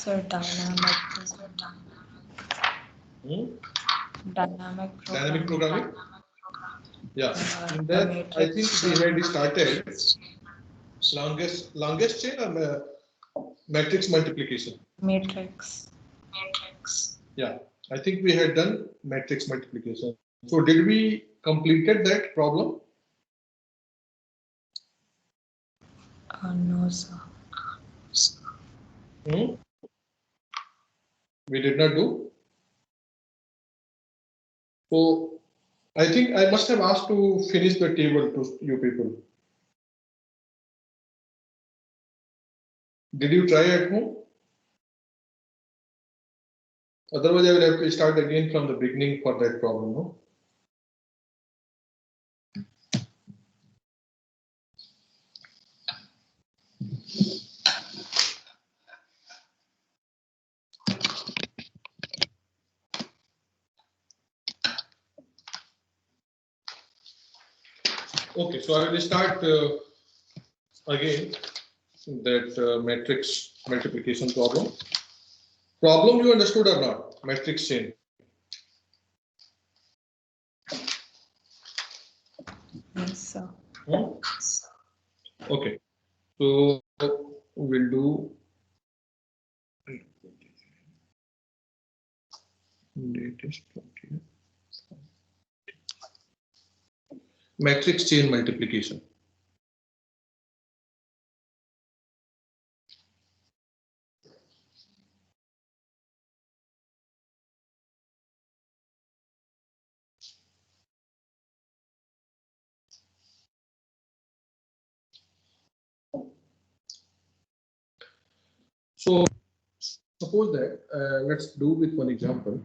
So dynamic Dynamic programming. Yeah. In the that, I think matrix we chain. had started longest chain or matrix multiplication. Matrix. Yeah, I think we had done matrix multiplication. So did we completed that problem? No, sir. We did not do. So I think I must have asked to finish the table to you people. Did you try at home? Otherwise, I will have to start again from the beginning for that problem. No? Okay, so I will start again that matrix multiplication problem. Problem you understood or not? Matrix chain. Yes, sir. Okay, so we'll do latest matrix chain multiplication. So suppose that let's do with one example.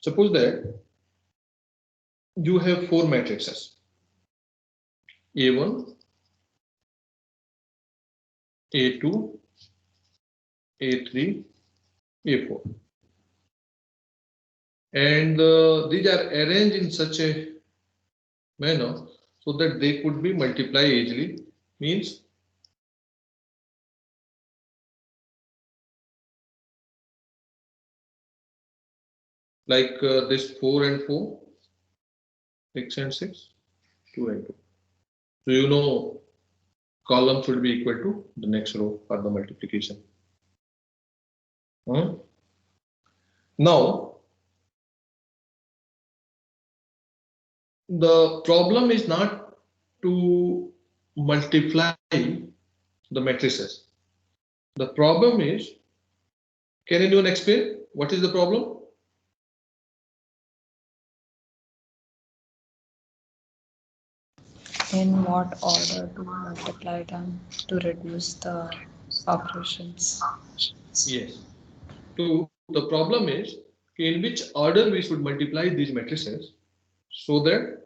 Suppose that you have four matrices A1, A2, A3, A4, and these are arranged in such a manner so that they could be multiplied easily. Means like this 4 and 4, 6 and 6, 2 and 2. So you know column should be equal to the next row for the multiplication. Now the problem is not to multiply the matrices. The problem is, can anyone explain what is the problem? In what order to multiply them to reduce the operations? Yes. So the problem is in which order we should multiply these matrices so that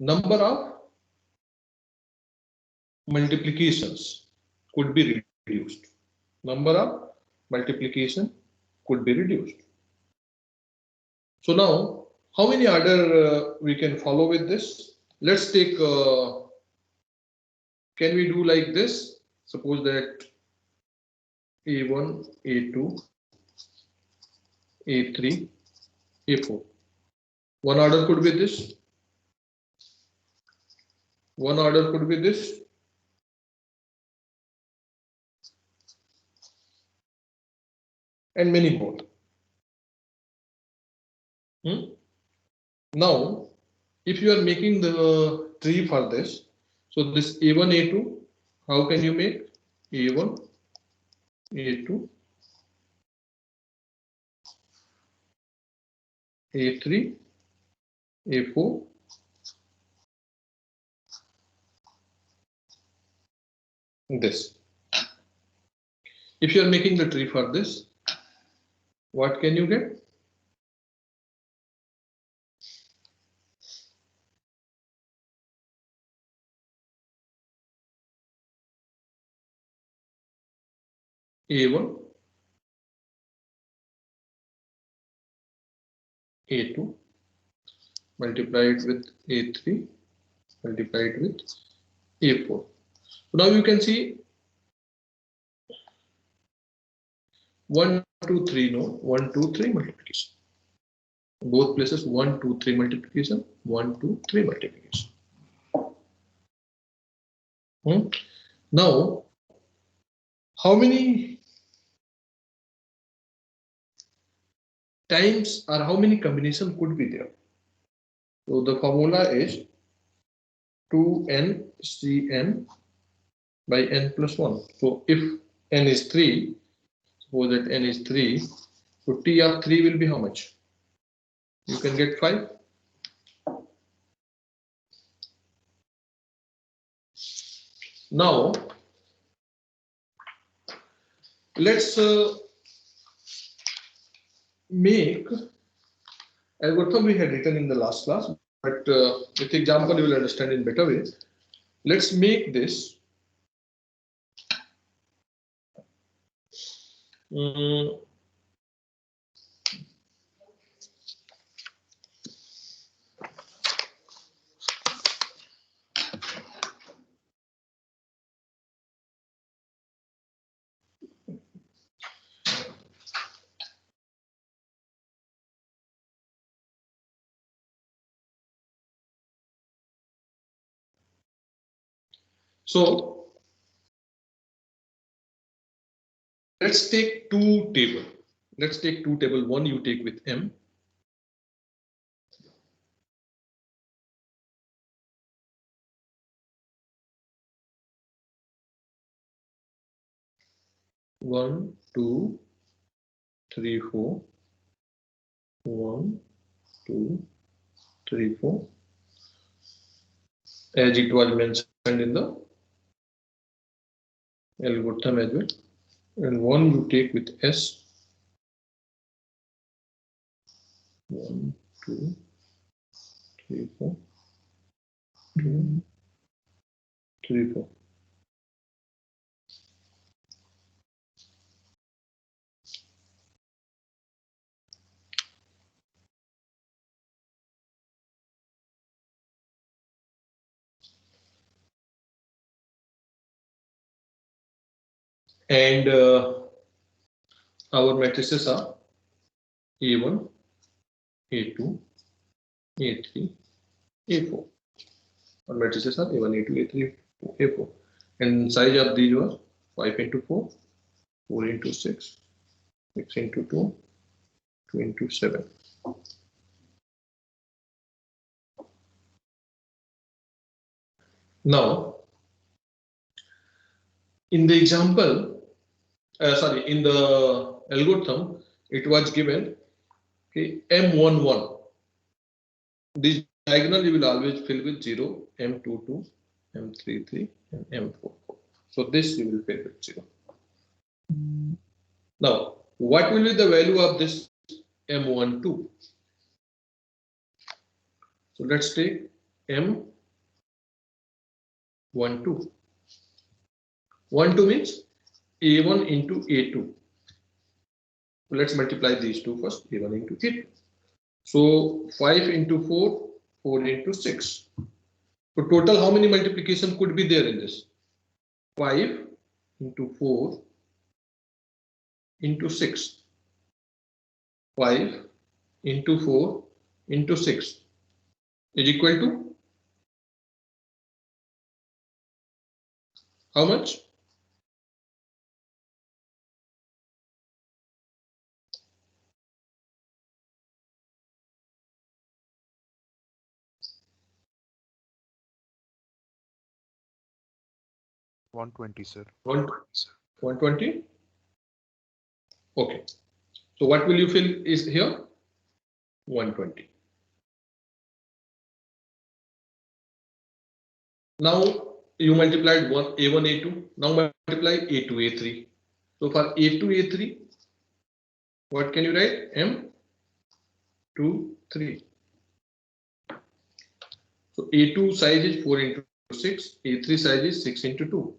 number of multiplications could be reduced. Number of multiplication could be reduced. So now, how many order we can follow with this? Let's take, can we do like this? Suppose that A1, A2, A3, A4. One order could be this. One order could be this. And many more. Now, if you are making the tree for this, so this A1, A2, how can you make A1, A2, A3, A4, this. If you are making the tree for this, what can you get? A1, A2 multiplied with A3, multiplied with A4. So now you can see 1, 2, 3, no, 1, 2, 3 multiplication. Both places 1, 2, 3 multiplication, 1, 2, 3 multiplication. Now, how many times or how many combination could be there? So the formula is 2n Cn by n plus 1. So if n is 3, suppose that n is 3, so T of 3 will be how much? You can get 5. Now, let's make algorithm we had written in the last class, but with example you will understand in better way. Let's make this so let's take two table. Let's take two table. One you take with M. One, two, three, four. 1, 2, 3, 4. As it was mentioned in the algorithm as well. And one you take with S. 1, 2, 3, 4. 2, 3, 4. And our matrices are A1, A2, A3, A4. Our matrices are A1, A2, A3, A4. And size of these was 5 into 4, 4 into 6, 6 into 2, 2 into 7. Now, in the example, in the algorithm, it was given M11. This diagonal you will always fill with 0, M22, M33, and M44. So this you will fill with 0. Now, what will be the value of this M12? So let's take M12. 12 means A1 into A2. So let's multiply these two first, A1 into A2. So 5 into 4, 4 into 6. So total how many multiplication could be there in this? 5 into 4 into 6. 5 into 4 into 6 is equal to how much? $120, sir. 120. Okay. So what will you fill is here? 120. Now you multiplied A1, A2. Now multiply A2, A3. So for A2, A3, what can you write? M2, 3. So A2 size is 4 into 6. A3 size is 6 into 2.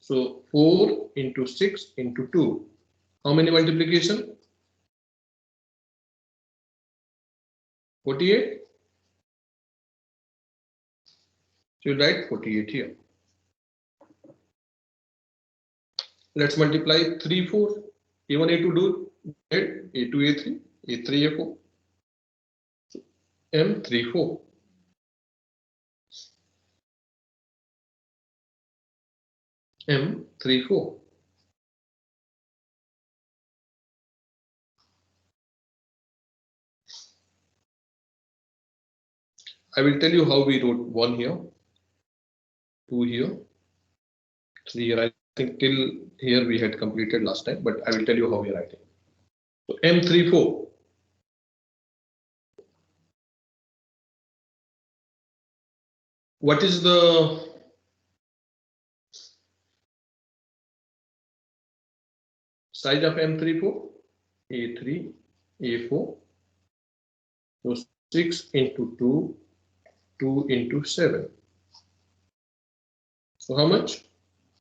So 4 into 6 into 2. How many multiplication? 48. So you write 48 here. Let's multiply 3, 4. A1, A2 do it. A2, A3, A3, A4. M3, 4. M3, 4. I will tell you how we wrote 1 here, 2 here, 3 here. I think till here we had completed last time, but I will tell you how we are writing. So M3, 4. What is the size of M3, 4? A3, A4. So 6 into 2, 2 into 7. So how much?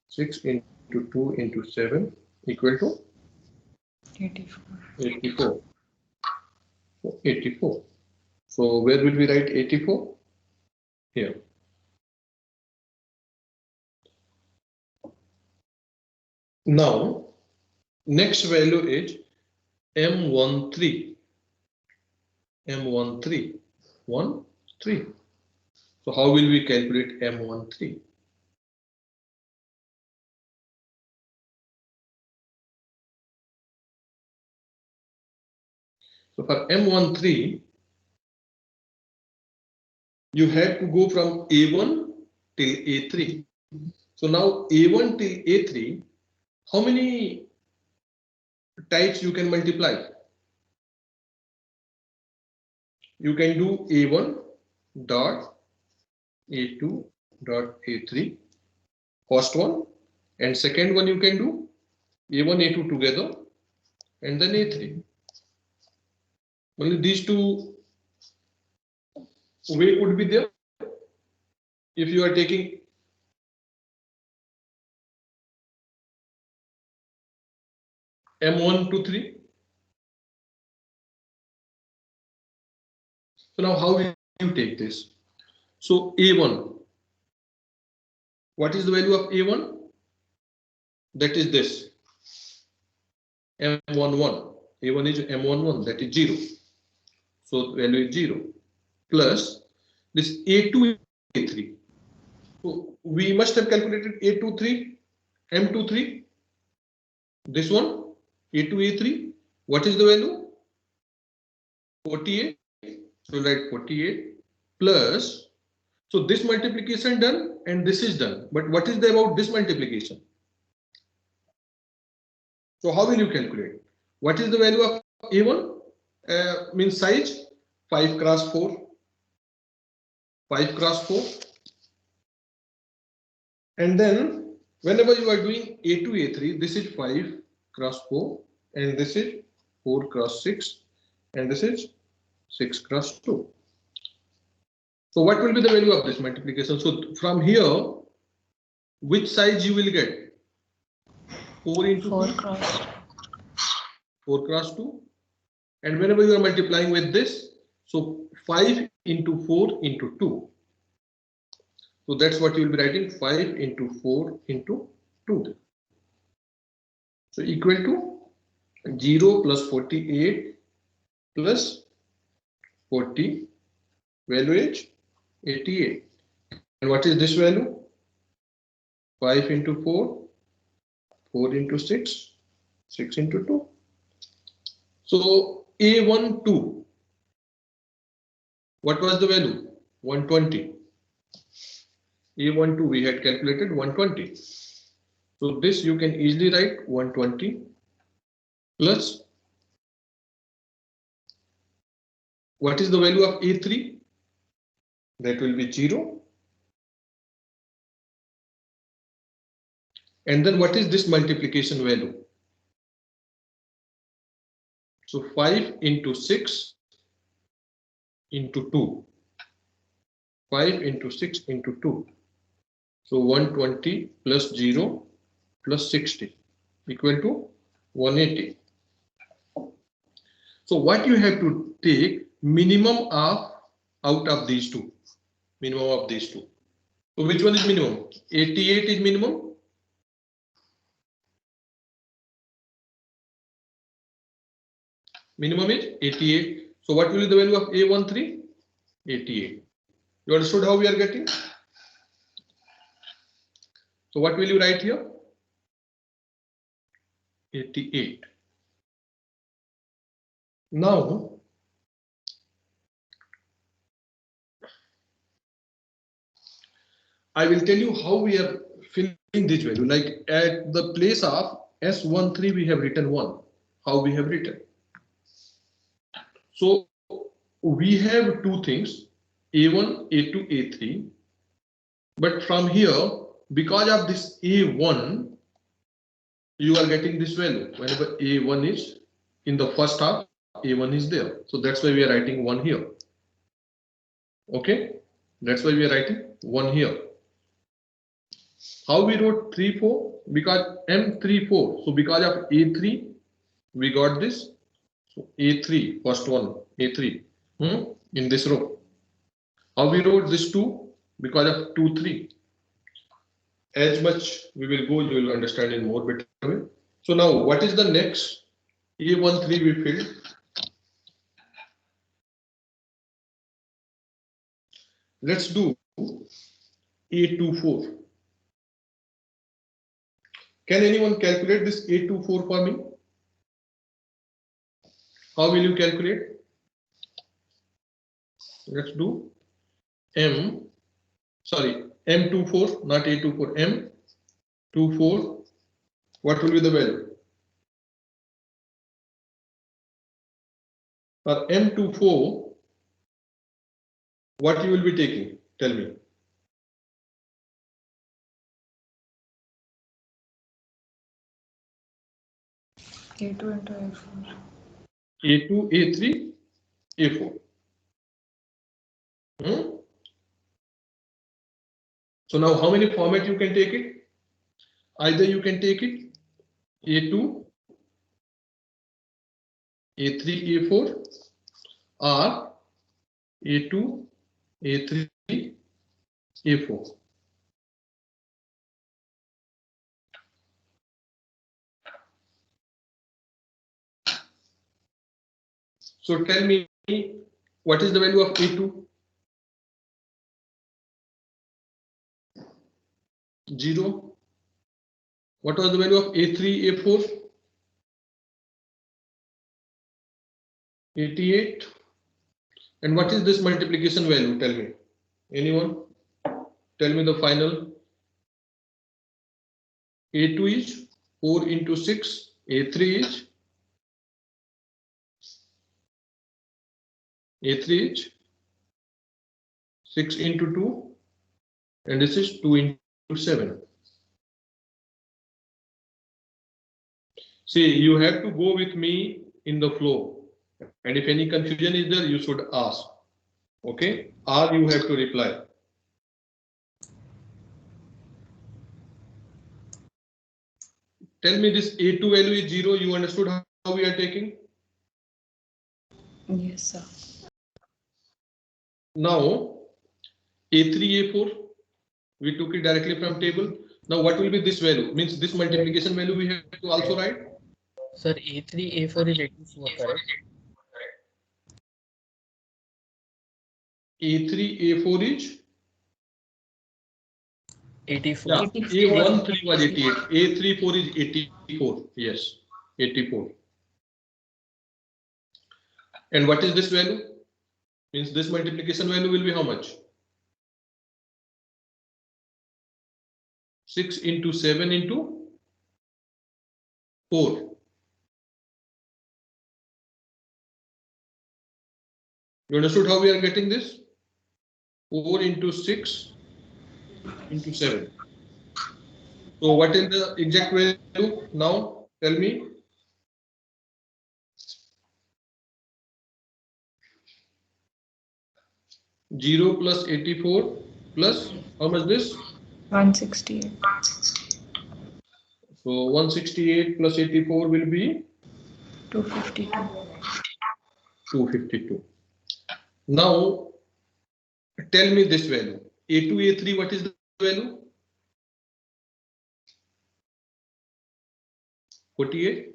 6 into 2 into 7 equal to 84. 84. So 84. So where will we write 84? Here. Now, next value is M13. M13. 1, 3. So how will we calculate M13? So for M13, you have to go from A1 till A3. So now A1 till A3, how many types you can multiply? You can do A1 dot A2 dot A3, first one, and second one you can do A1, A2 together, and then A3. Only these two way would be there. If you are taking M1 to 3. So now how will you take this? So A1, what is the value of A1? That is this, M11. A1 is M11, that is 0. So value is 0. Plus this A2, A3. So we must have calculated A23, M23. This one, A2, A3. What is the value? 48. So write 48 plus. So this multiplication done and this is done. But what is the about this multiplication? So how will you calculate? What is the value of A1? Means size 5 cross 4. 5 cross 4. And then whenever you are doing A2, A3, this is 5 cross 4 and this is 4 cross 6 and this is 6 cross 2. So what will be the value of this multiplication? So from here, which size you will get? 4 into 4 2? cross 2. 4 cross 2. And whenever you are multiplying with this, so 5 into 4 into 2. So that's what you will be writing, 5 into 4 into 2. So equal to 0 plus 48 plus 40, value is 88. And what is this value? 5 into 4, 4 into 6, 6 into 2. So A12, what was the value? 120. A12 we had calculated 120. So this you can easily write 120 plus what is the value of A3? That will be 0. And then what is this multiplication value? So 5 into 6 into 2. 5 into 6 into 2. So 120 plus 0 plus 60 equal to 180. So what you have to take minimum of out of these two. Minimum of these two. So which one is minimum? 88 is minimum. Minimum is 88. So what will be the value of A13? 88. You understood how we are getting? So what will you write here? 88. Now, I will tell you how we are filling this value. Like at the place of S13, we have written 1. How we have written? So we have two things, A1, A2, A3. But from here, because of this A1, you are getting this value. Whenever A1 is in the first half, A1 is there. So that's why we are writing 1 here. Okay, that's why we are writing 1 here. How we wrote 3, 4? Because M3, 4. So because of A3, we got this. So A3, first one, A3 in this row. How we wrote this 2? Because of 2, 3. As much we will go, you will understand in more better way. So now, what is the next? A13 we filled. Let's do A24. Can anyone calculate this A24 for me? How will you calculate? Let's do M24, not A24, M24. What will be the value? For M24, what you will be taking? Tell me. A2 into A4. A2, A3, A4. So now how many format you can take it? Either you can take it A2, A3, A4 or A2, A3, A4. So tell me, what is the value of A2? 0. What was the value of A3, A4? 88. And what is this multiplication value? Tell me. Anyone? Tell me the final. A2 is 4 into 6. A3 is 6 into 2. And this is 2 into 7. See, you have to go with me in the flow. And if any confusion is there, you should ask. Okay? Or you have to reply. Tell me this A2 value is 0. You understood how we are taking? Yes, sir. Now, A3, A4, we took it directly from table. Now, what will be this value? Means this multiplication value we have to also write? Sir, A3, A4 is 84, correct? A3, A4 is? 84. Yeah, A13 was 88. A34 is 84. Yes, 84. And what is this value? Means this multiplication value will be how much? 6 into 7 into 4. You understood how we are getting this? 4 into 6 into 7. So what is the exact value now? Tell me. Zero plus 84 plus how much this? 168. So 168 plus 84 will be 252. 252. Now tell me this value. A2, A3, what is the value? 48.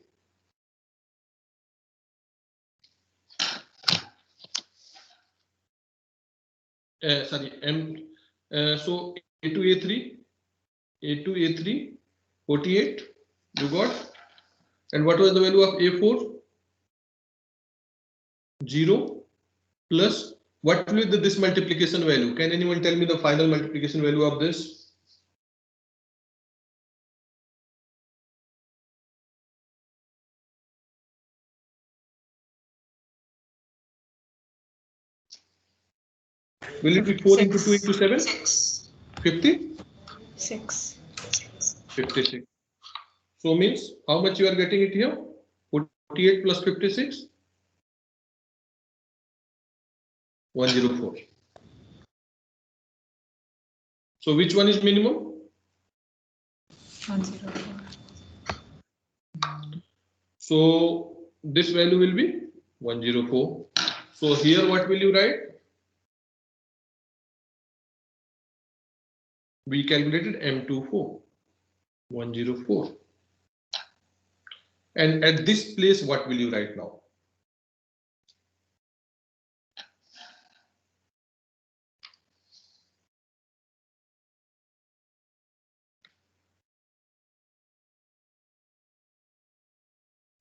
Sorry, so A2, A3, A2, A3, 48, you got. And what was the value of A4? 0 plus, what will be this multiplication value? Can anyone tell me the final multiplication value of this? Will it be 4 into 2 into 7? 50? 6. 56. So means how much you are getting it here? 48 plus 56? 104. So which one is minimum? 104. So this value will be 104. So here what will you write? We calculated M24, 104. And at this place, what will you write now?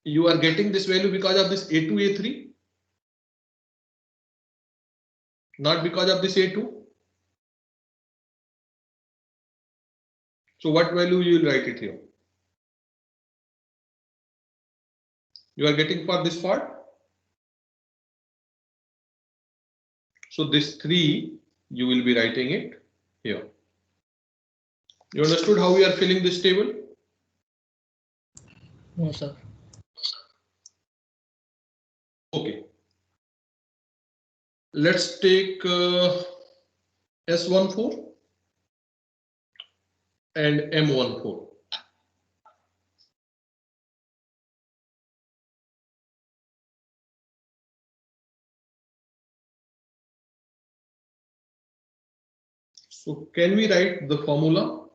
You are getting this value because of this A2, A3, not because of this A2. So what value you will write it here? You are getting for this part. So this 3, you will be writing it here. You understood how we are filling this table? No, sir. Okay. Let's take S14 and M14. So can we write the formula?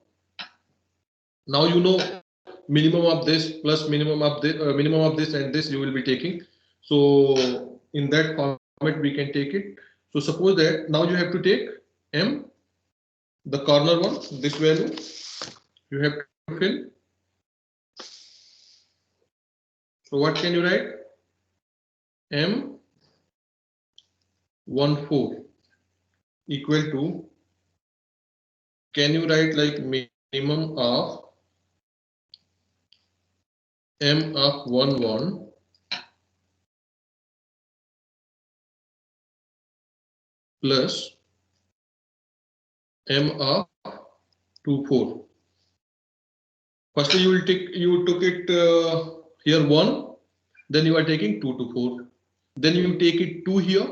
Now you know minimum of this plus minimum of this and this you will be taking. So in that format we can take it. So suppose that now you have to take M, the corner one, this value you have to fill. So what can you write? M14 equal to, can you write like minimum of M of 11 plus M of 24. First you took it here 1, then you are taking 2 to 4, then you take it 2 here,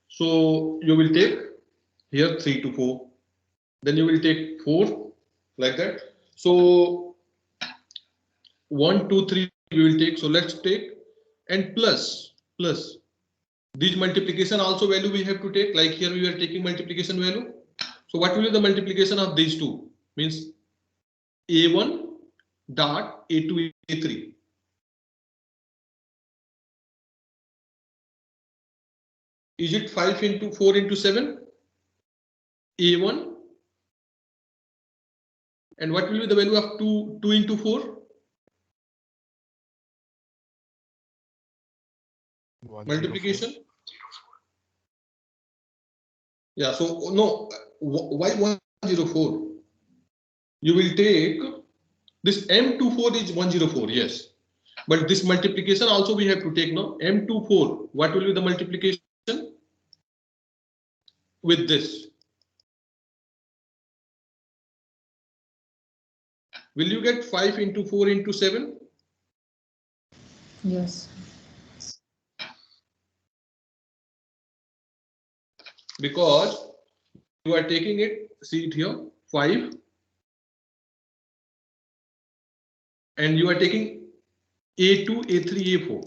so you will take here 3 to 4, then you will take 4 like that. So 1, 2, 3 we will take. So let's take, and plus these multiplication also value we have to take, like here we are taking multiplication value. So what will be the multiplication of these two? Means A1 dot A2 A3. Is it 5 into 4 into 7? A1. And what will be the value of 2 into 4? Multiplication. Yeah, so no, why 104? You will take this M24 is 104, yes. But this multiplication also we have to take now. M24, what will be the multiplication with this? Will you get 5 into 4 into 7? Yes. Because you are taking it, see it here, 5. And you are taking A2, A3, A4.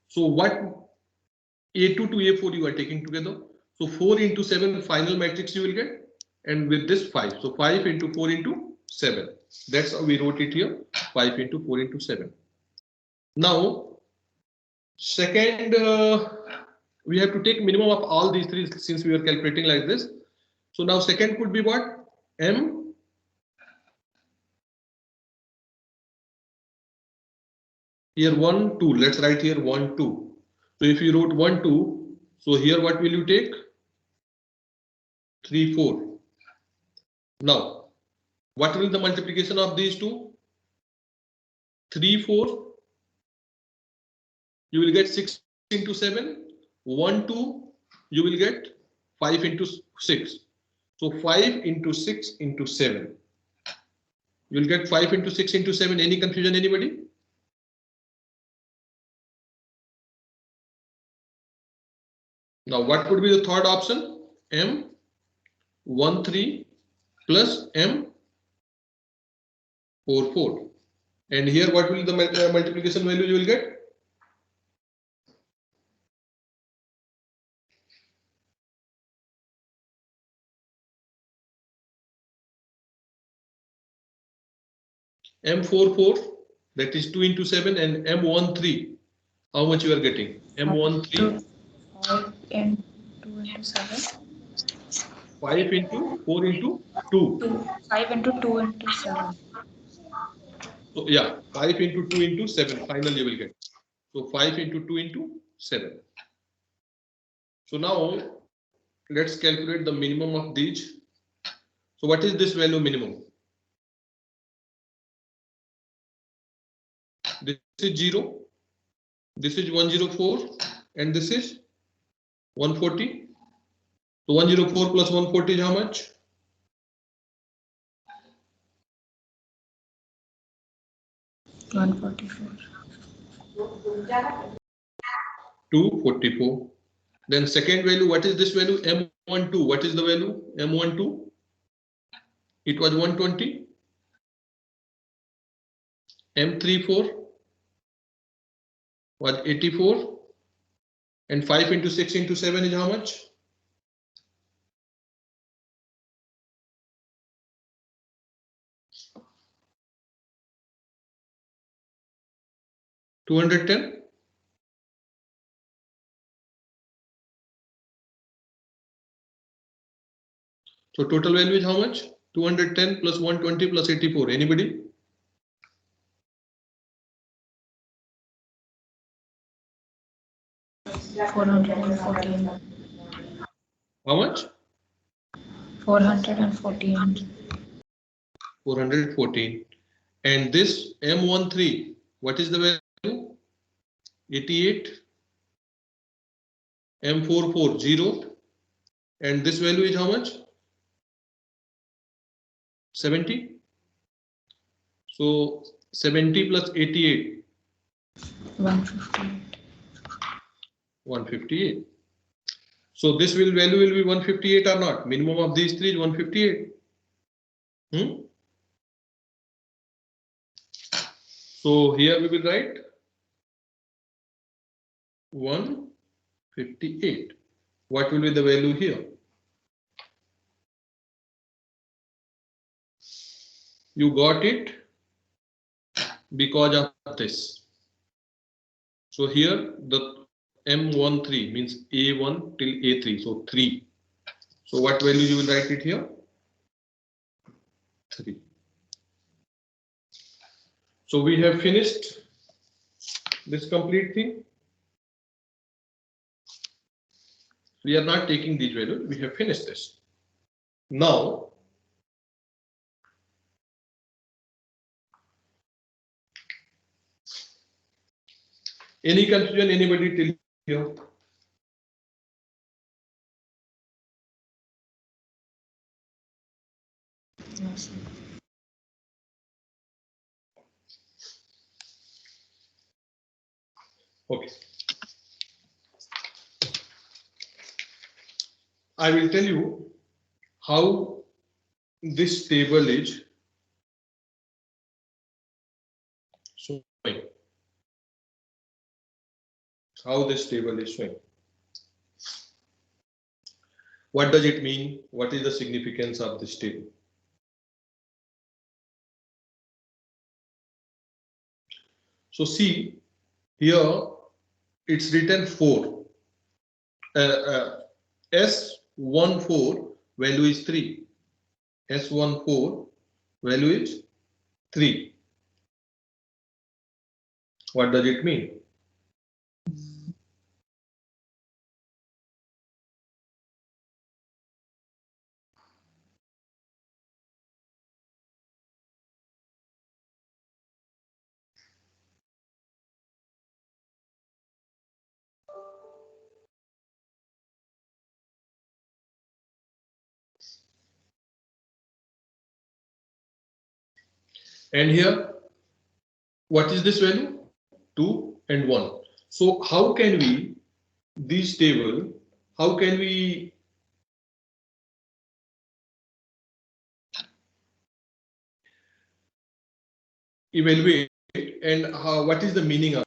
So what A2 to A4 you are taking together. So 4 into 7 final matrix you will get, and with this 5. So 5 into 4 into 7. That's how we wrote it here. 5 into 4 into 7. Now, second, we have to take minimum of all these three since we are calculating like this. So now second could be what? M. Here 1, 2. Let's write here 1, 2. So if you wrote 1, 2, so here what will you take? 3, 4. Now, what will the multiplication of these two? 3, 4. You will get 6 into 7. 1, 2. You will get 5 into 6. So 5 into 6 into 7. You will get 5 into 6 into 7. Any confusion, anybody? Now, what could be the third option? M 1, 3 plus M 4, 4. And here, what will the multiplication value you will get? M4, 4. That is 2 into 7, and M1, 3. How much you are getting? M1, 3. 5 and 2 into 7. 5 into 4 into 2. 5 into 2 into 7. So yeah, 5 into 2 into 7. Final you will get. So 5 into 2 into 7. So now let's calculate the minimum of these. So what is this value minimum? This is 0. This is 104, and this is 140. So 104 plus 140 is how much? 144. 244. Then second value, what is this value? M12. What is the value? M12. It was 120. M34 was 84. And 5 into 6 into 7 is how much? $210. So total value is how much? 210 plus 120 plus 84. Anybody? $414. How much? $414. 414. And this M13, what is the value? 88. M440. And this value is how much? 70. So 70 plus 88. 158. 158. So this value will be 158 or not? Minimum of these three is 158. So here we will write 158. What will be the value here? You got it because of this. So here the M13 means A1 till A3. So 3. So what value you will write it here? 3. So we have finished this complete thing. We are not taking these values. We have finished this. Now, any confusion, anybody till here? No, sir. Okay. I will tell you how this table is showing. How this table is showing. What does it mean? What is the significance of this table? So see, here it's written 4. S14 value is 3. S14 value is 3. What does it mean? And here, what is this value? 2 and 1. So how can we, this table, how can we evaluate, and how, what is the meaning of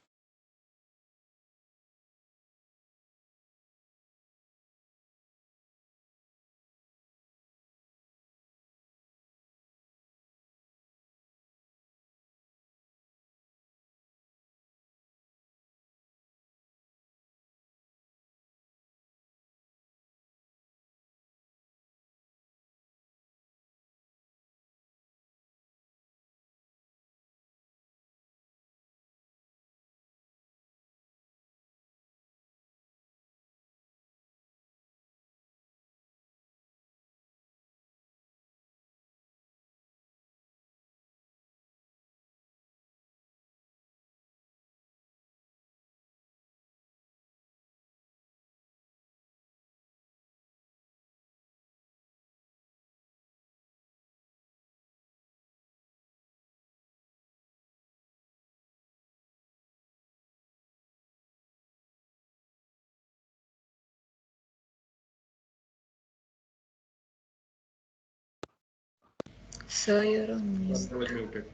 Sir, you're on mute. was muted?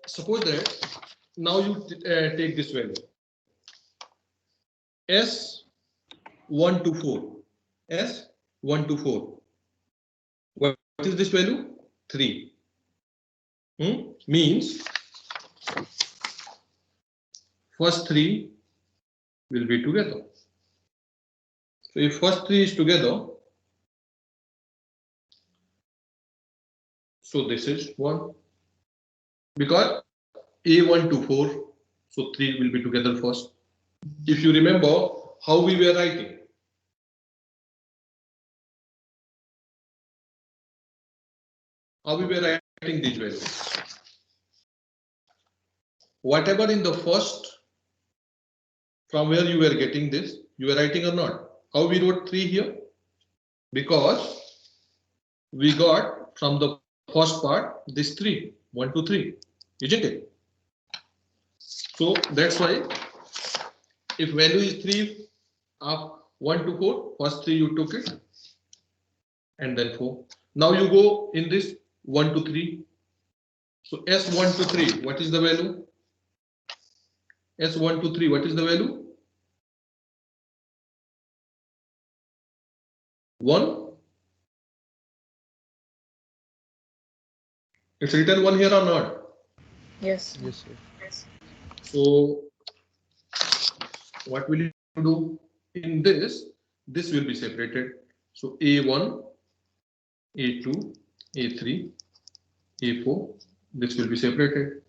Suppose that now you take this value S1 to 4. S1 to 4. What is this value? 3. Means first 3 will be together. So if first 3 is together, so this is 1. Because A1 to 4, so 3 will be together first. If you remember how we were writing, these values. Whatever in the first, from where you were getting this, you were writing or not? How we wrote 3 here? Because we got from the first part this 3, 1 to 3, isn't it? So that's why if value is 3 of 1 to 4, first 3 you took it, and then 4. Now you go in this 1 to 3. So S1 to 3, what is the value? S1 to 3, what is the value? 1. It's written 1 here or not? Yes. Yes, sir. So what will you do in this? This will be separated. So A1, A2, A3, A4, this will be separated.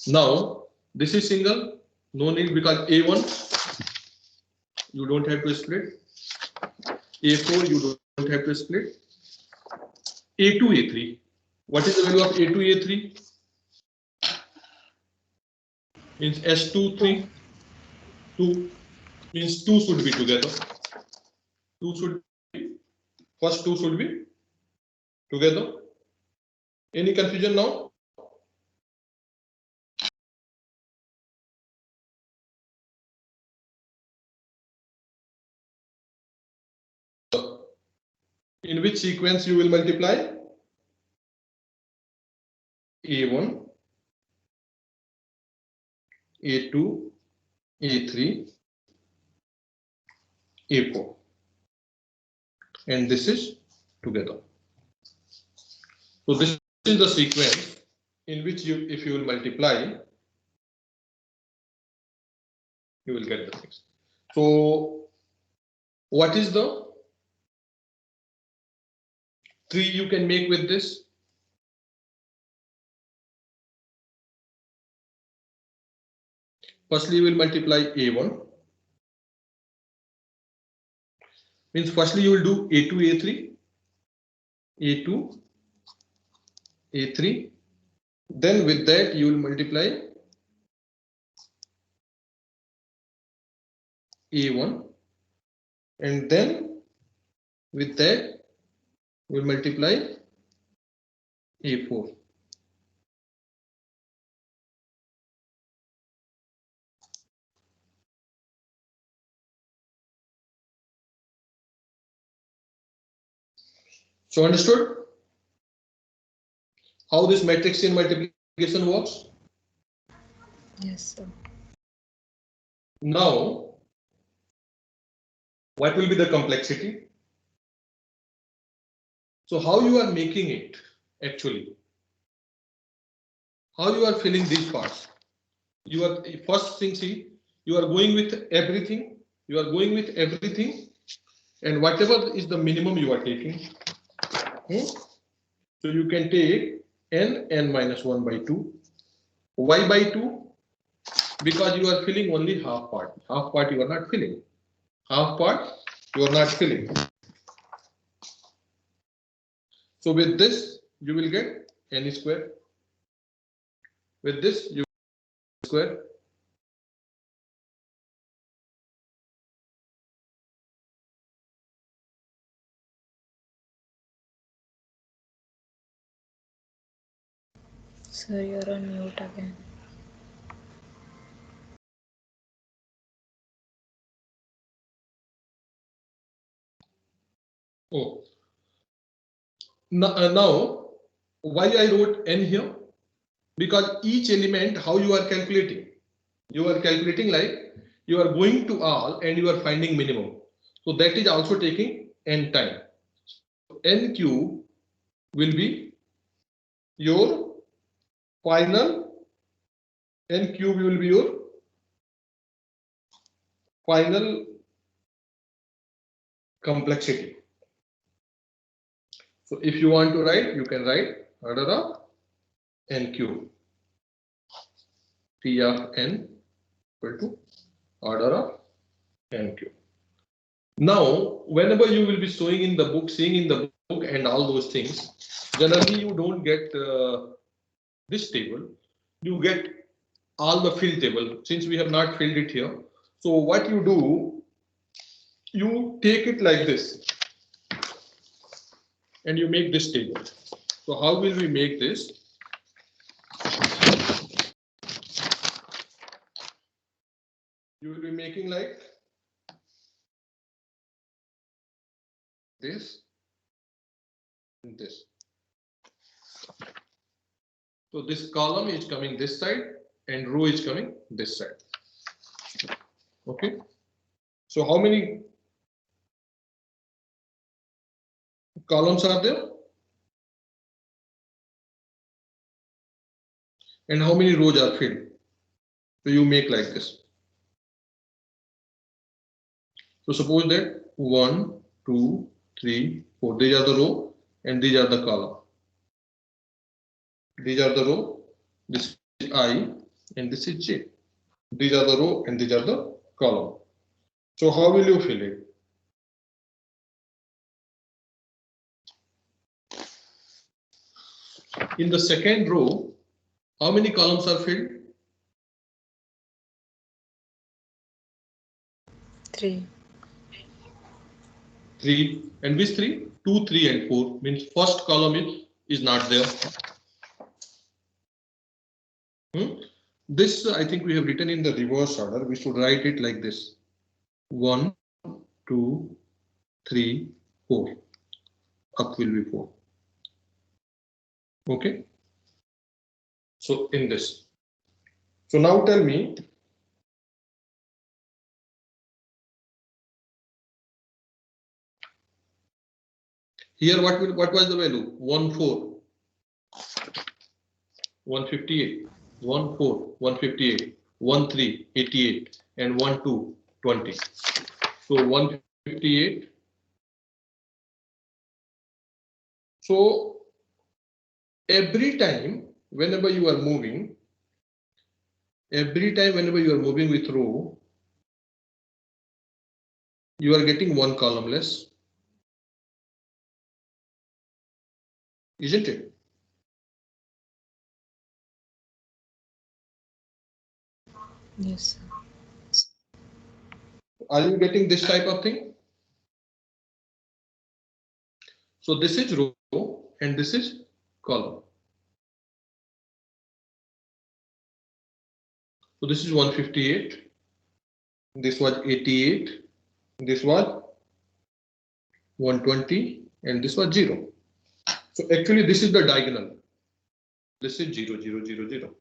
Now this is single, no need, because A1 you don't have to split, A4 you don't have to split, A2, A3. What is the value of A2, A3? Means S2, 3, 2, means 2 should be together. 2 should be, first 2 should be together. Any confusion now? In which sequence you will multiply? A1, A2, A3, A4. and this is together. So this is the sequence in which you, if you will multiply, you will get the things. So what is the 3 you can make with this? Firstly, you will multiply A1. Means firstly you will do A2, A3, A2, A3. Then with that you will multiply A1, and then with that we will multiply A4. So understood how this matrix in multiplication works? Yes, sir. Now, what will be the complexity? So how you are making it actually? How you are filling these parts? You are first thing, see, you are going with everything. You are going with everything, and whatever is the minimum you are taking. So you can take n minus 1 by 2. Why by 2? Because you are filling only half part. Half part you are not filling. Half part you are not filling. So with this you will get n square. With this you will square. Sir, you're on mute again. Oh. Now why I wrote n here? Because each element, how you are calculating? You are calculating like you are going to all and you are finding minimum. So that is also taking n time. N cube will be your final, n cube will be your final complexity. So if you want to write, you can write order of n cube. T of n equal to order of n cube. Now, whenever you will be showing in the book, seeing in the book and all those things, generally you don't get this table. You get all the fill table, since we have not filled it here. So what you do, you take it like this and you make this table. So how will we make this? You will be making like this and this. So this column is coming this side and row is coming this side. Okay. So how many columns are there? And how many rows are filled? So you make like this. So suppose that 1, 2, 3, 4. These are the row and these are the column. These are the row. This is I and this is J. These are the row and these are the column. So how will you fill it? In the second row, how many columns are filled? 3. 3. And which 3? 2, 3 and 4 means first column is not there. This I think we have written in the reverse order. We should write it like this. 1, 2, 3, 4. Up will be 4. Okay. So in this. So now tell me, Here what was the value? 14, 158, 14, 158, 13, 88, and 12, 20. So 158. So every time whenever you are moving, with row, you are getting one column less, isn't it? Yes, sir. Are you getting this type of thing? So this is row and this is column. So this is 158, this was 88, this was 120, and this was 0. So actually this is the diagonal. This is 0, 0, 0, 0.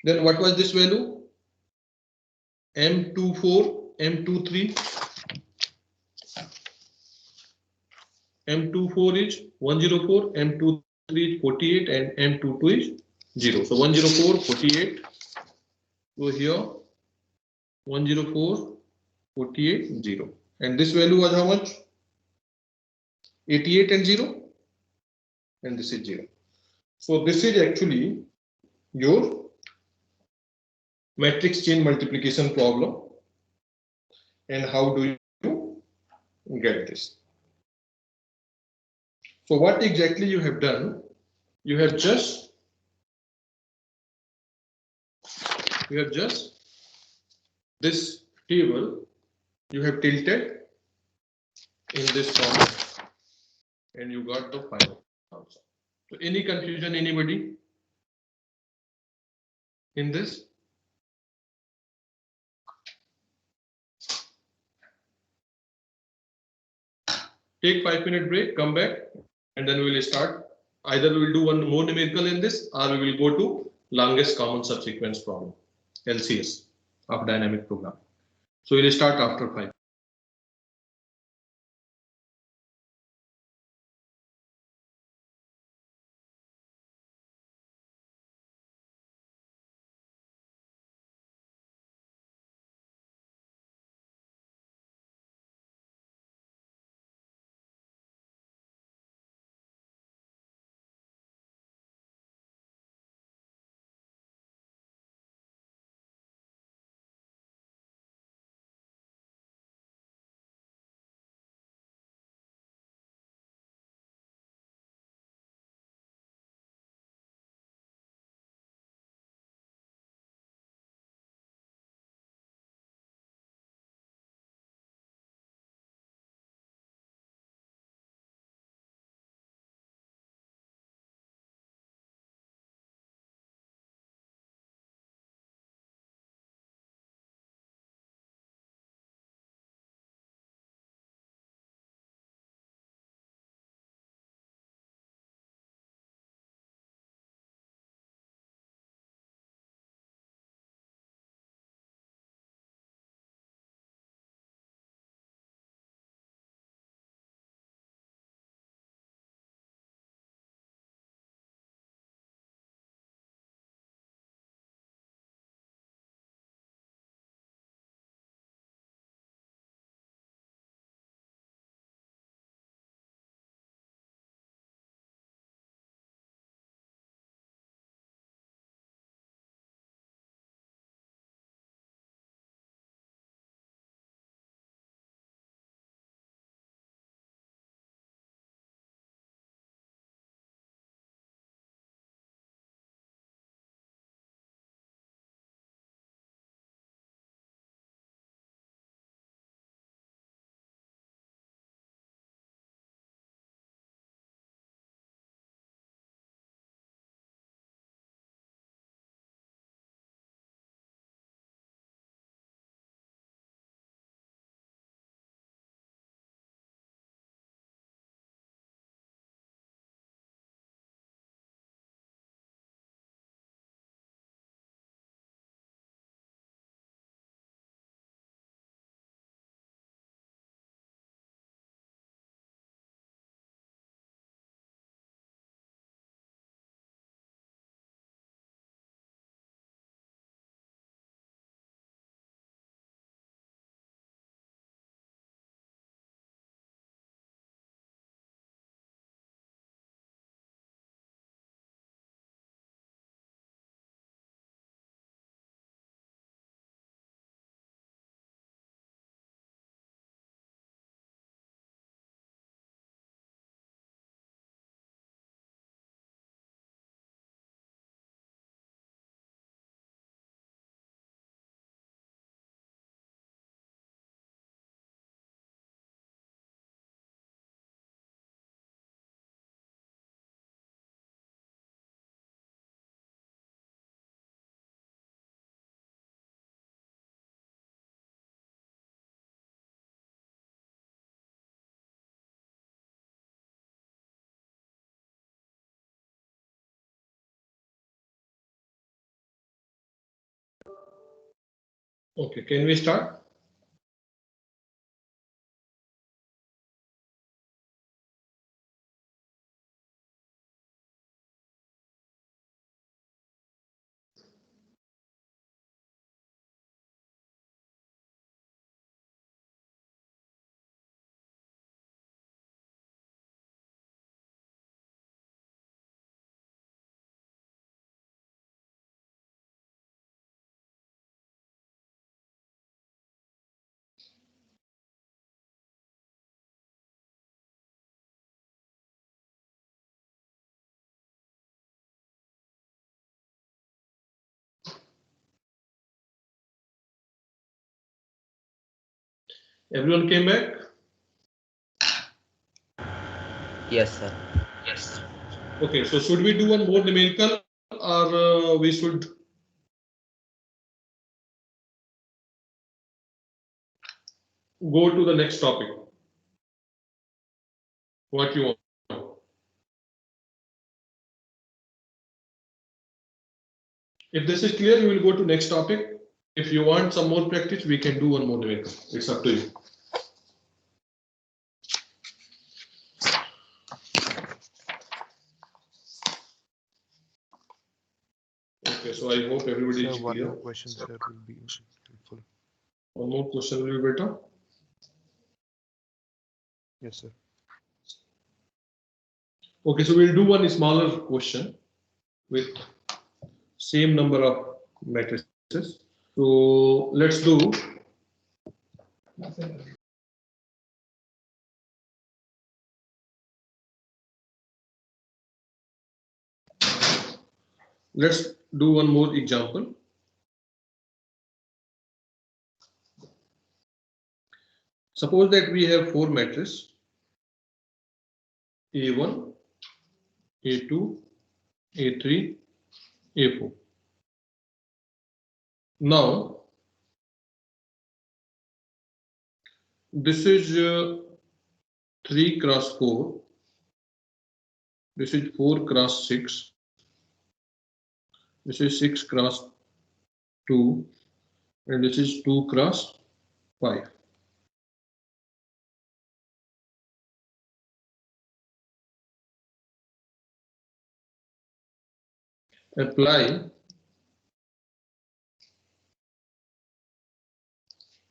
Then what was this value? M24, M23. M24 is 104, M23 is 48, and M22 is 0. So 104, 48. So here 104, 48, 0. And this value was how much? 88 and 0. And this is 0. So this is actually your matrix chain multiplication problem. And how do you get this? So what exactly you have done? You have just this table you have tilted in this format and you got the final answer. So any confusion, anybody in this? Take 5-minute break, come back, and then we will start. Either we will do one more numerical in this, or we will go to longest common subsequence problem, LCS, of dynamic program. So we will start after 5. Okay, can we start? Everyone came back? Yes, sir. Okay, so should we do one more numerical or we should go to the next topic? What you want? If this is clear, we will go to next topic. If you want some more practice, we can do one more numerical. It's up to you. Okay, so I hope everybody is Sir, one clear. more question, sir, will be helpful. One more question will be better. Yes, sir. Okay, so we'll do one smaller question with same number of matrices. So let's do one more example. Suppose that we have four matrices A1, A2, A3, A4. Now, this is 3 cross 4. This is 4 cross 6. This is 6 cross 2. And this is 2 cross 5. Apply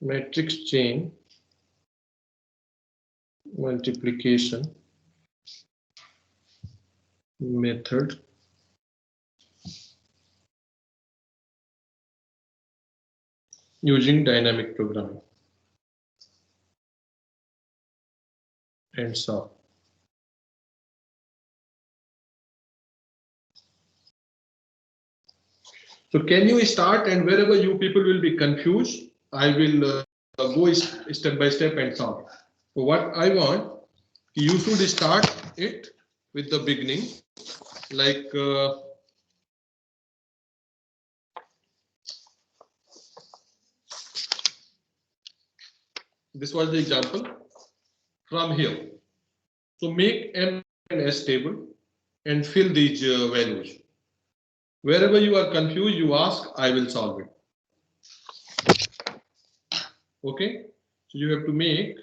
matrix chain multiplication method using dynamic programming and solve. So can you start, and wherever you people will be confused, I will go step by step and solve. So what I want, you should start it with the beginning, like this was the example from here. So make M and S table and fill these values. Wherever you are confused, you ask, I will solve it. Okay, so you have to make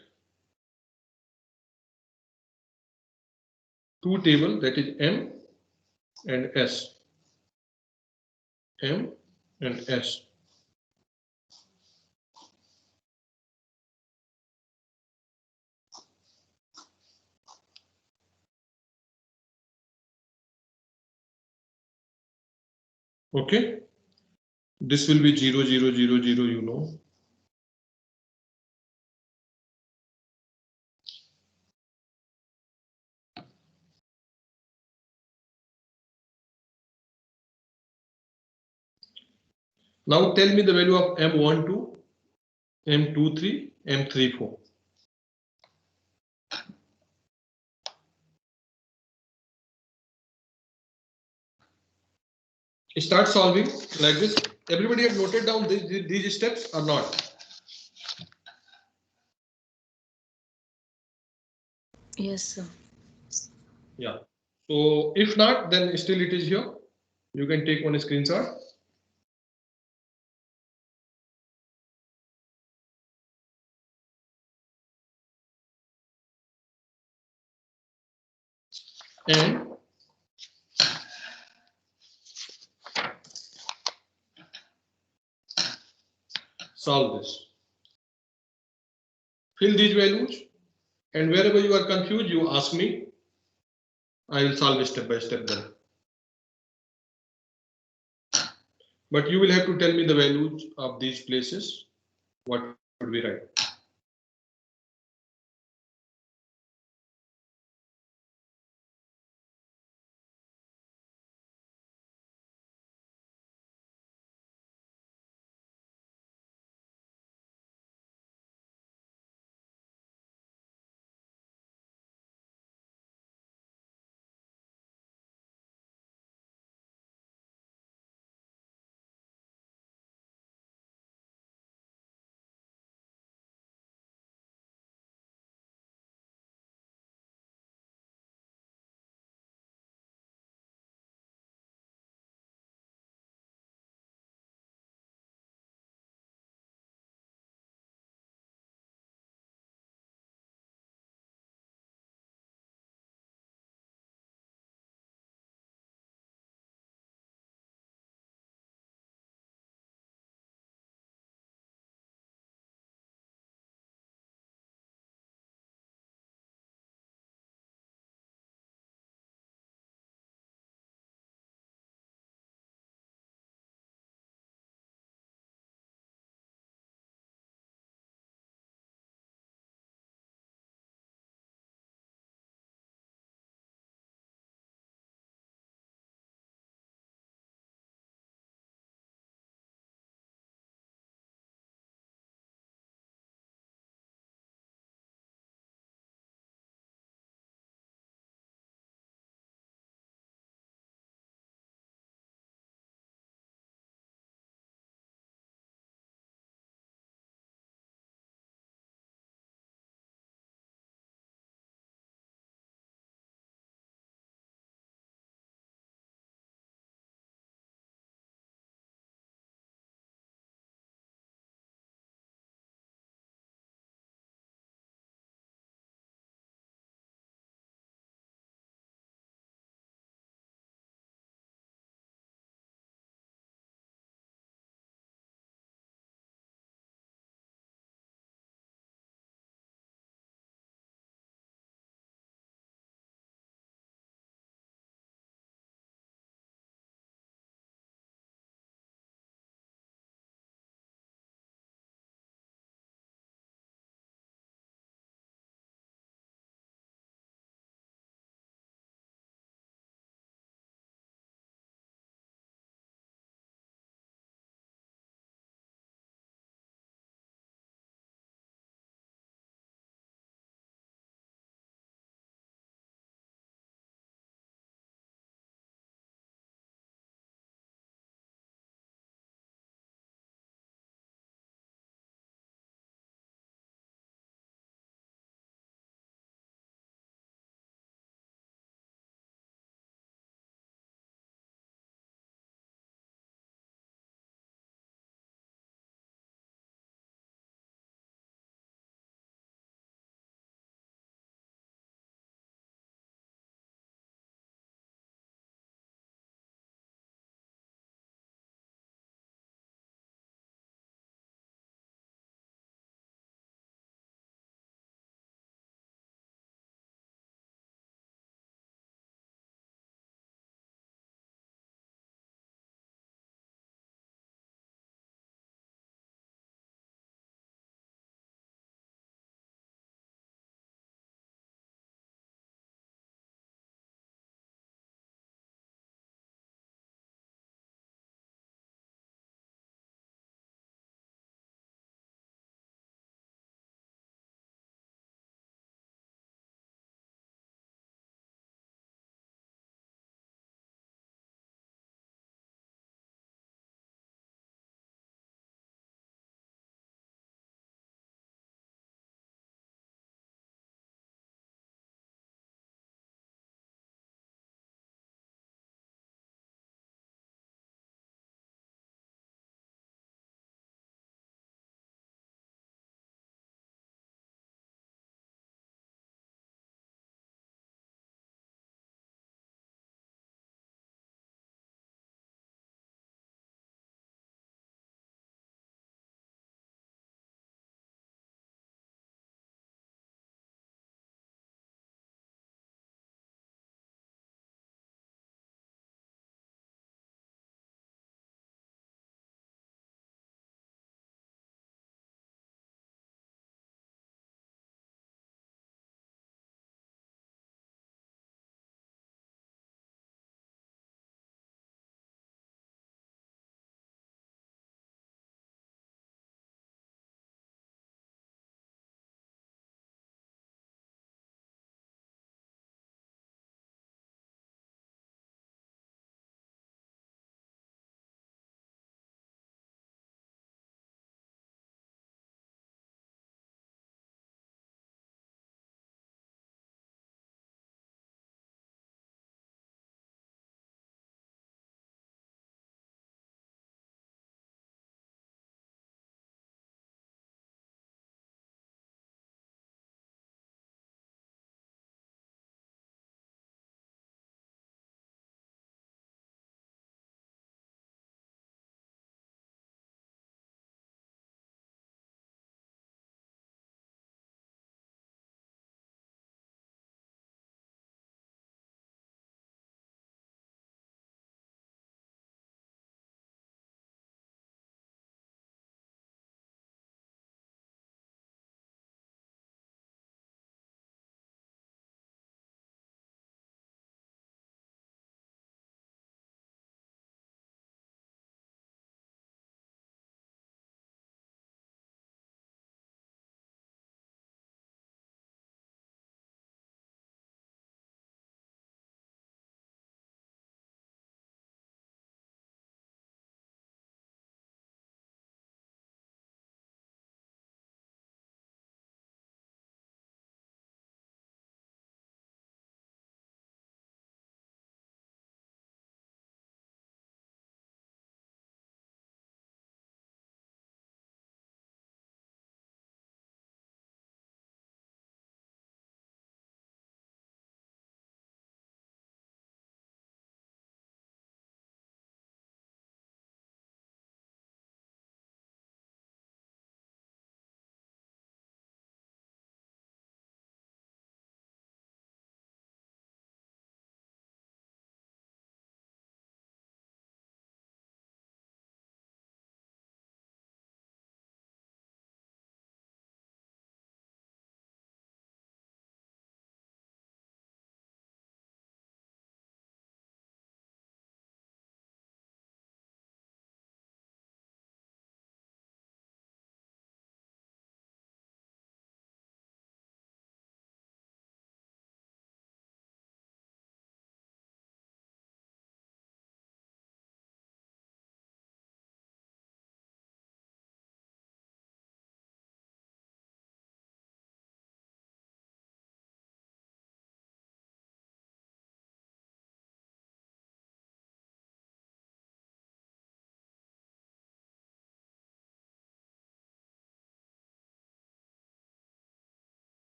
two tables, that is M and S. M and S. Okay, this will be 0, 0, 0, 0, you know. Now tell me the value of M12, M23, M34. Start solving like this. Everybody have noted down these steps or not? Yes, sir. Yeah. So if not, then still it is here. You can take one screenshot. and solve this. Fill these values, and wherever you are confused, you ask me. I will solve step by step then. But you will have to tell me the values of these places. What should we write?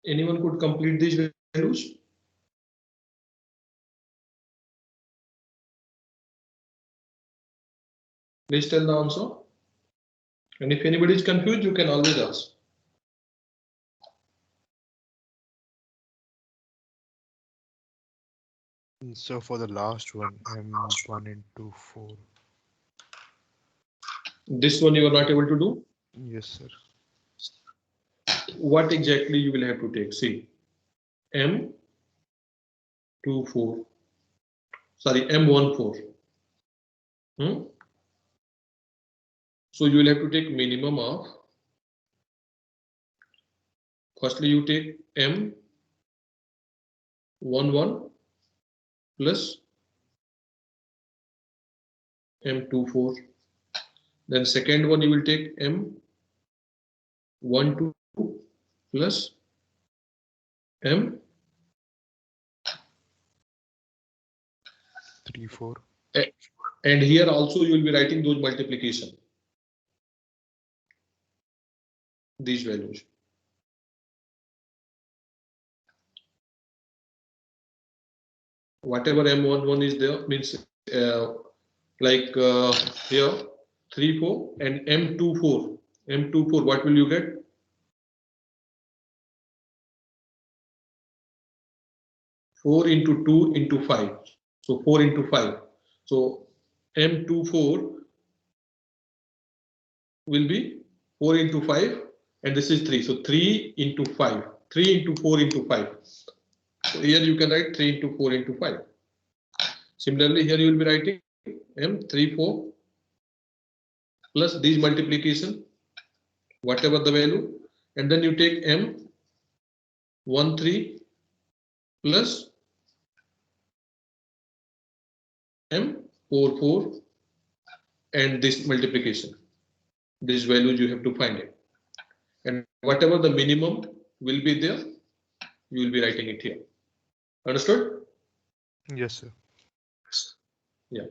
Anyone could complete these values? Please tell the answer. And if anybody is confused, you can always ask. So for the last one, M1 into 4. This one you are not able to do. Yes, sir. What exactly you will have to take? See, M24. Sorry, M14. So you will have to take minimum of. Firstly, you take M11 plus M24. Then second one you will take M12 plus M 3, 4. and here also you will be writing those multiplication. These values. Whatever M11 is there means like here 3, 4 and M24. M24, what will you get? Four into 2 into 5. So 4 into 5. So M24 will be 4 into 5 and this is 3. So 3 into 5. 3 into 4 into 5. So here you can write 3 into 4 into 5. Similarly, here you will be writing M34 plus these multiplication, whatever the value, and then you take M13 plus M44 and this multiplication. These values you have to find it. And whatever the minimum will be there, you will be writing it here. Understood? Yes, sir. Yeah.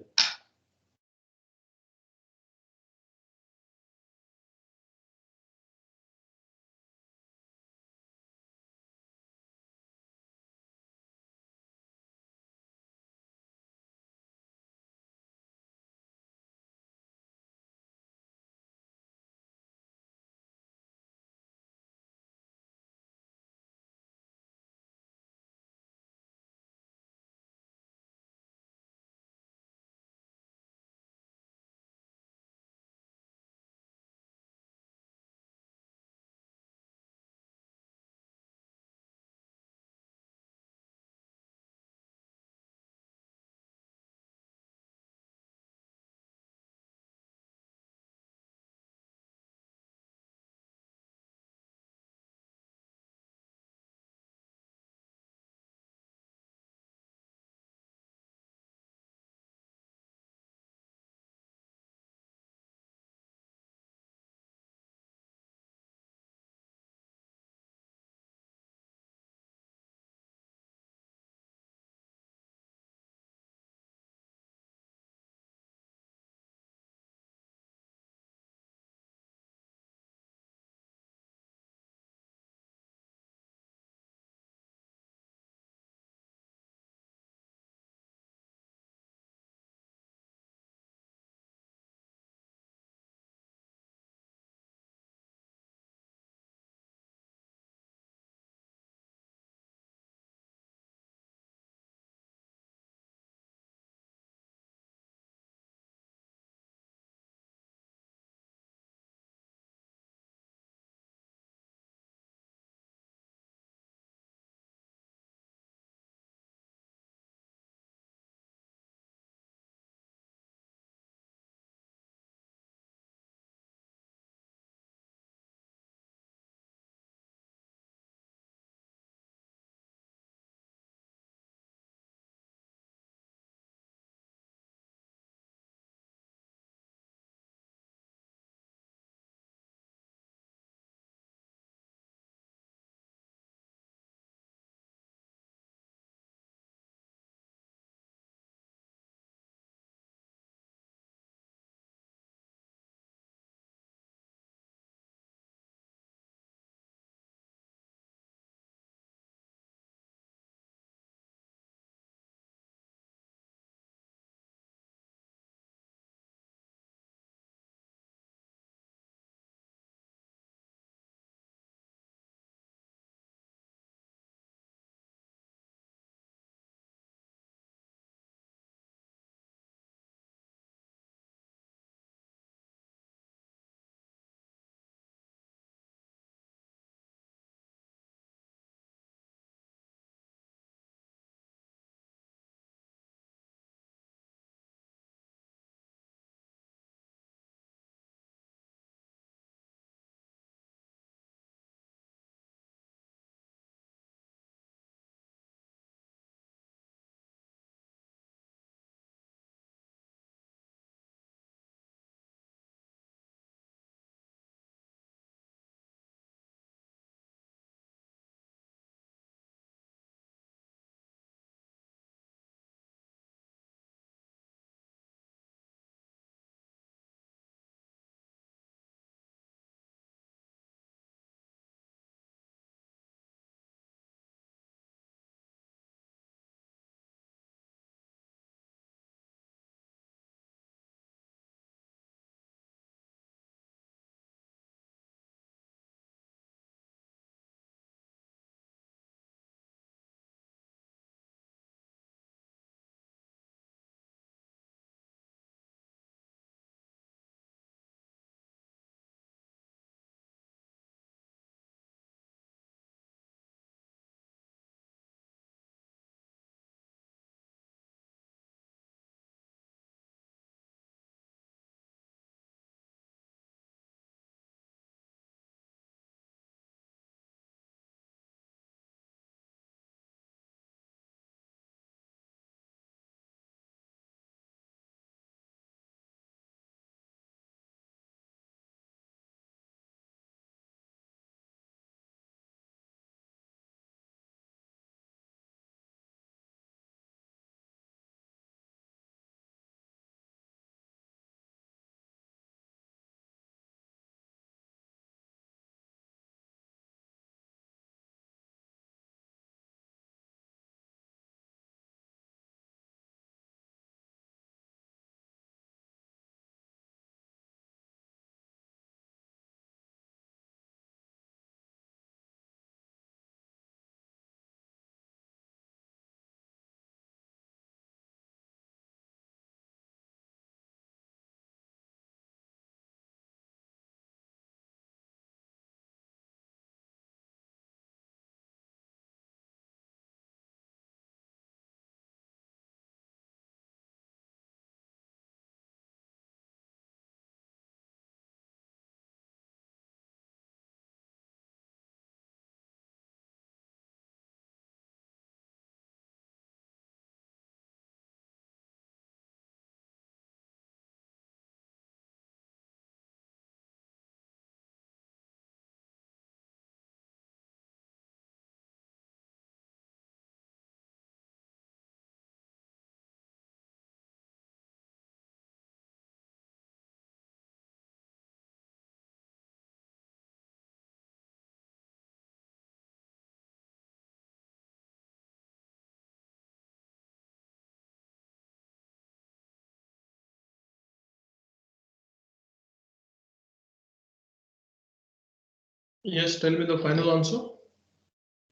Yes, tell me the final answer.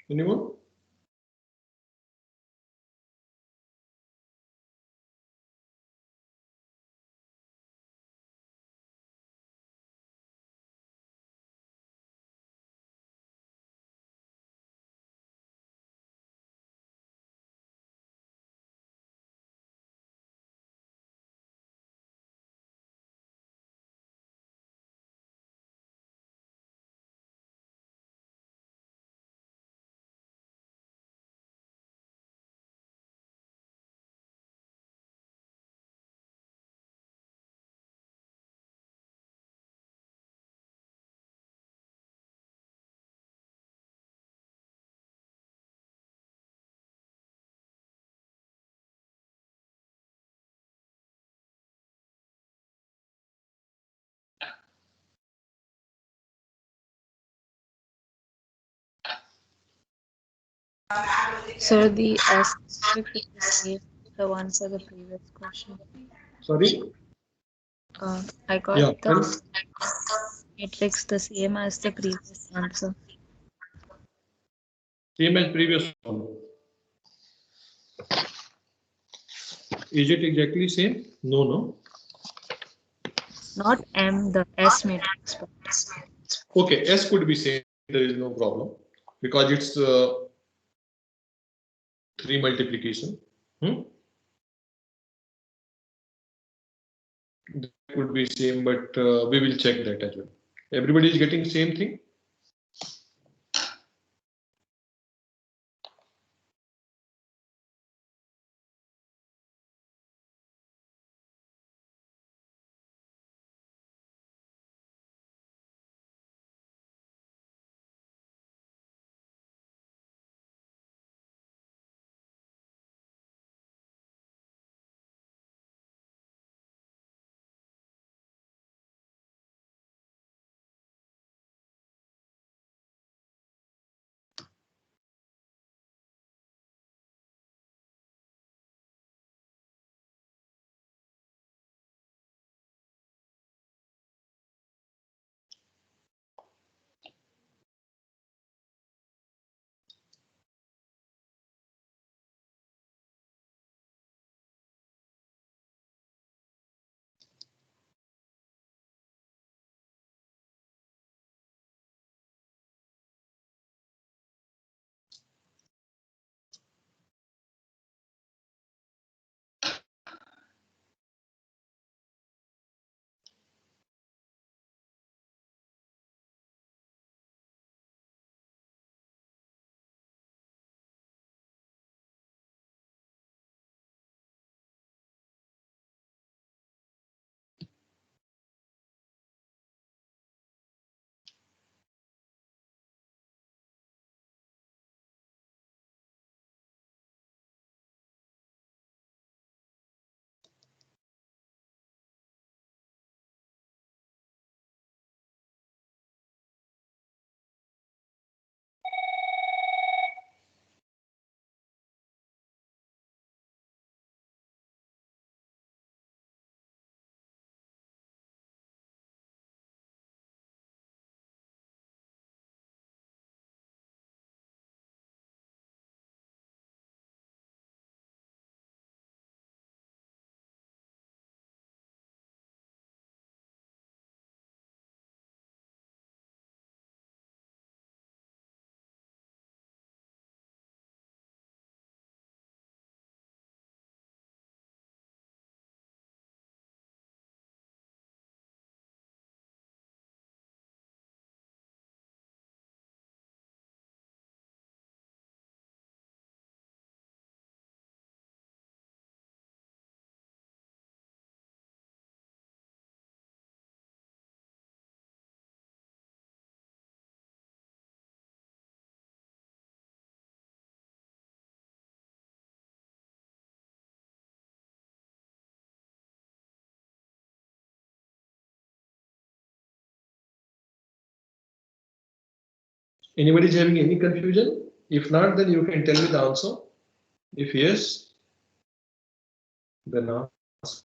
Anyone? So the asterisk is the same, the one for the previous question. Sorry? I got Yeah, tell me. the matrix the same as the previous answer. Same as previous one. Is it exactly same? No, no. Not M, the S matrix. But Okay, S could be same. There is no problem because it's 3 multiplication. That could be same, but we will check that as well. Everybody is getting same thing. Anybody is having any confusion? If not, then you can tell me the answer. If yes, then ask.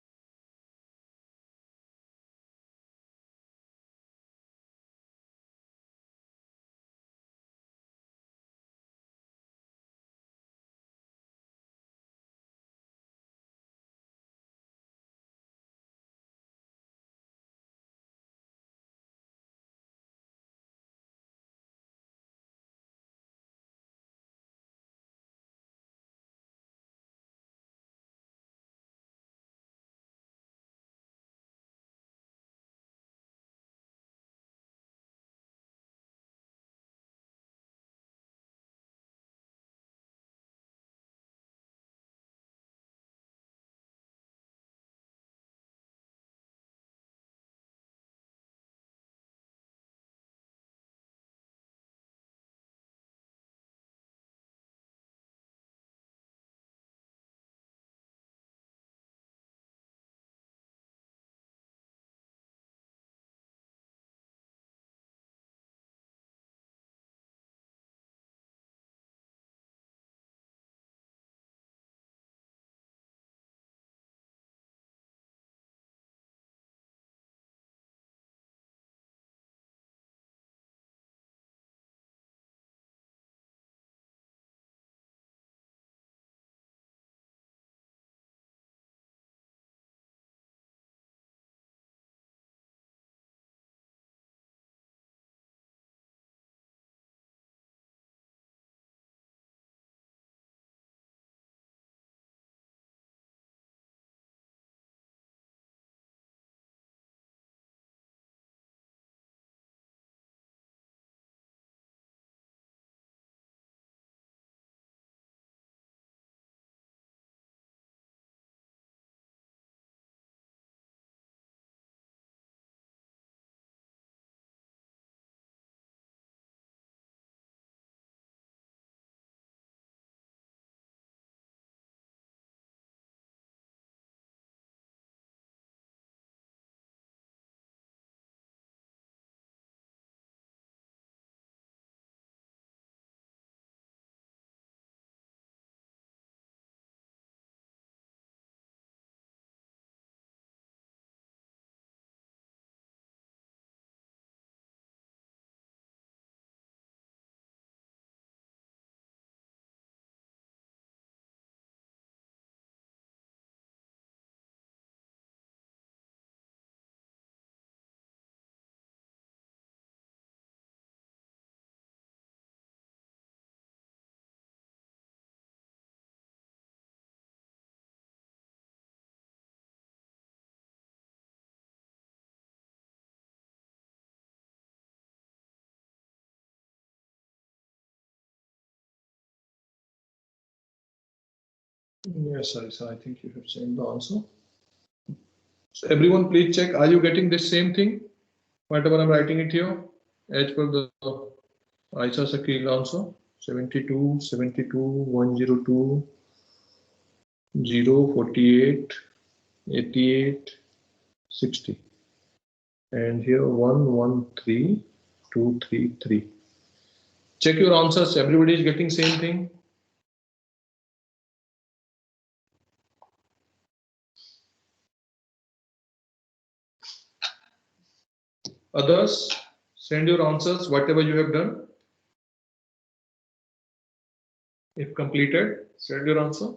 Yes, I think you have seen the answer. So everyone, please check. Are you getting this same thing? Whatever I'm writing it here, as per the Aisha Sakil answer. 72, 72, 102, 0, 48, 88, 60. And here 1, 1, 3, 2, 3, 3. Check your answers. Everybody is getting same thing. Others, send your answers, whatever you have done. If completed, send your answer.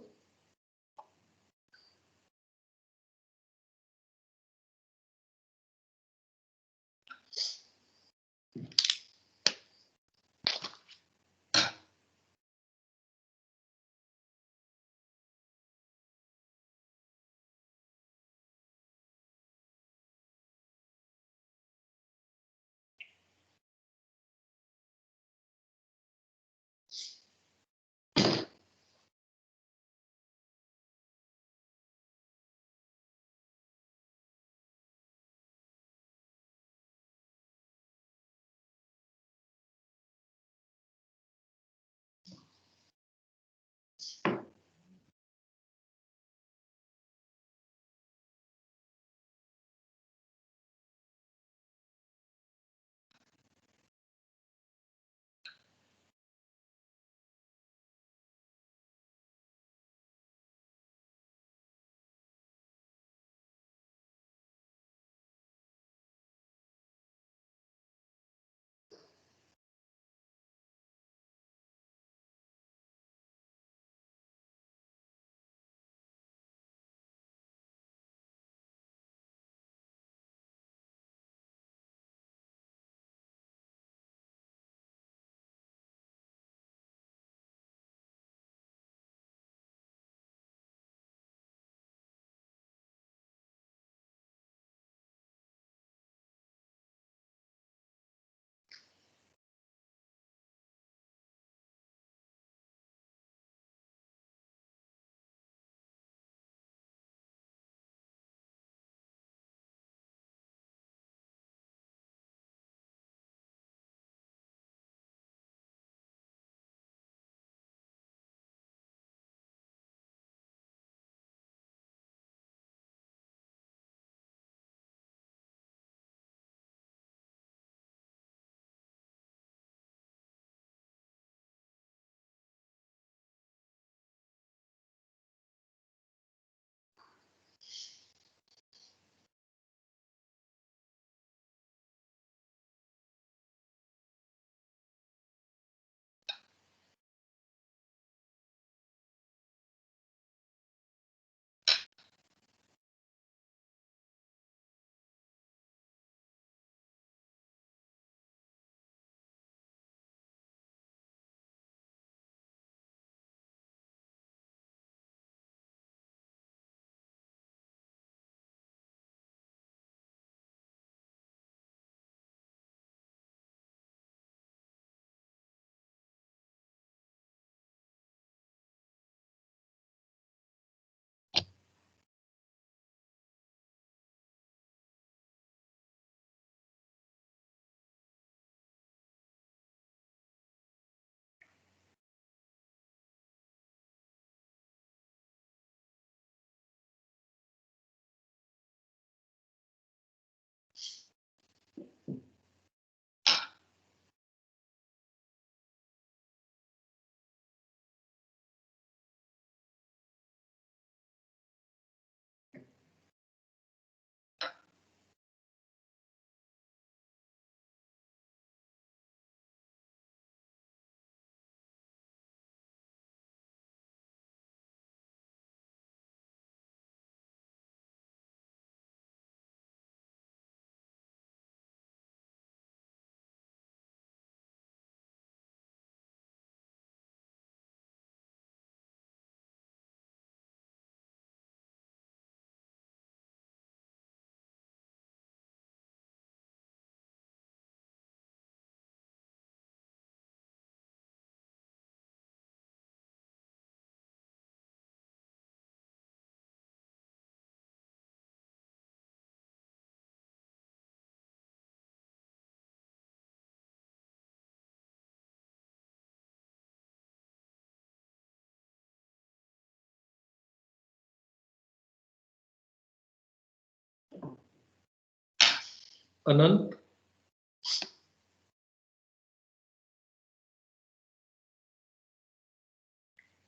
Anant?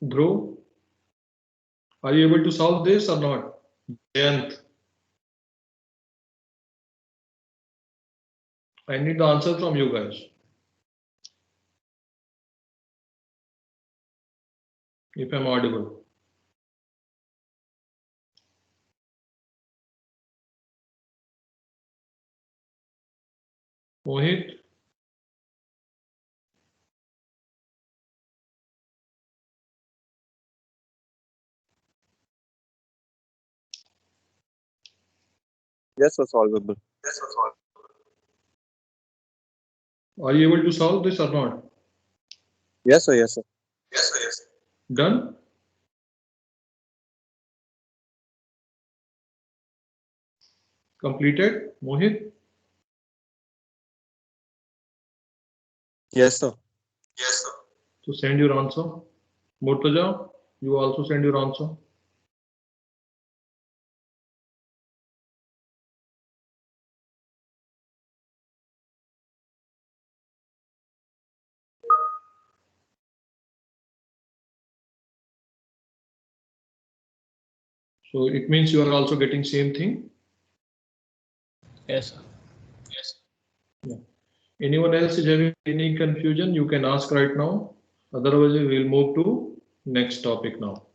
Dhruv? Are you able to solve this or not? Jayant? I need the answer from you guys. If I'm audible. Mohit? Yes, sir, solvable. Are you able to solve this or not? Yes, sir, yes, sir. Done? Completed? Mohit? Yes, sir. So send your answer. Murtaza, you also send your answer. So it means you are also getting same thing. Yes, sir. Yeah. Anyone else is having any confusion? You can ask right now. Otherwise, we will move to next topic now.